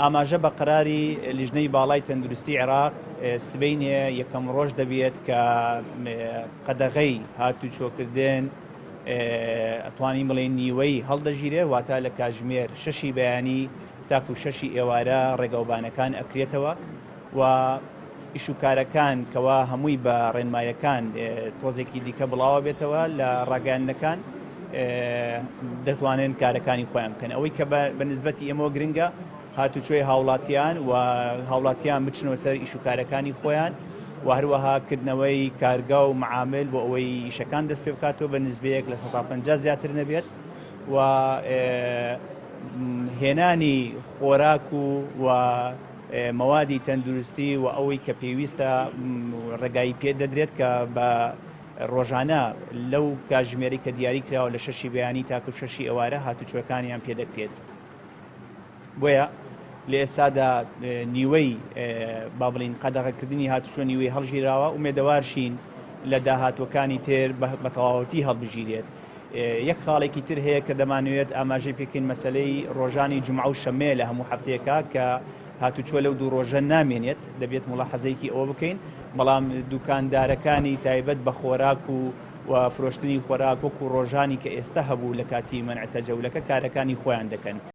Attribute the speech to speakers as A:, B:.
A: ئاماژە بە قەراری لیژنەی باڵای تەندروستی عێراق سبەینێ یەکەم ڕۆژ دەبێت کە قەدەغەی هاتوچۆکردن ئەتوانین بڵێن نیوەی هەڵدەژیرێ، واتە لە کاتژمێر 6 بەیانی تاکو 6 ئێوارە ڕێگەوبانەکان ئەکرێتەوە و ئیشوکارەکان کەوا هەمووی بە ڕێنمایەکان تۆزێکی دیکە بڵاوە بێتەوە لە ڕاگەیاندنەکان دەتوانن کارەکانی خۆیان بکەن. ئەوەی کە بە نسبەتی ئێمە گرنگە هاتوچۆی هاوڵاتیان و هاوڵاتیان بچنەوە سەر ئیشوکارەکانی خۆیان و هەروەها کردنەوەی کارگا و معامل بۆ ئەوەی ئیشەکان دەست پێ بکاتەوە بە نسبەیەک لە 150 زیاتر نەبێت و هێنانی خۆراک و مەوادی تەندروستی و ئەوەی کە پێویستە ڕێگایی پێ دەدرێت کە بە ڕۆژانە لەو کاتژمێری کە دیاری کراوە لە 6 بەیانی تاکو 6 ئێوارە هاتوچۆەکانیان پێ دەکرێت. بۆیە لە ئێستادا نیوەی با بڵین قەدەغەکردنی هاتوچۆ نیوەی هەڵژیراوە و مێدەوارشین لە داهاتوەکانی تر بە تەواوەتی هەڵبژیرێت. یەک خاڵێکی تر هەیە کە دەمانوێت ئاماژەی پێکەین مەسەلەی ڕۆژانی جومعە و شەمێ لە هەموو هەفتەیەکە کە هاتوچۆ لەو دوو ڕۆژە نامێنێت، دەبێت مڵاحەزەیەکی ئەوە بکەین، بەڵام دوکاندارەکانی تایبەت بە خۆراک و فرۆشتنی خۆراک وەکو ڕۆژانی کە ئێستا هەبوو لە کاتی مەنعتە جەولەکە کارەکانی خۆیان دەکەن.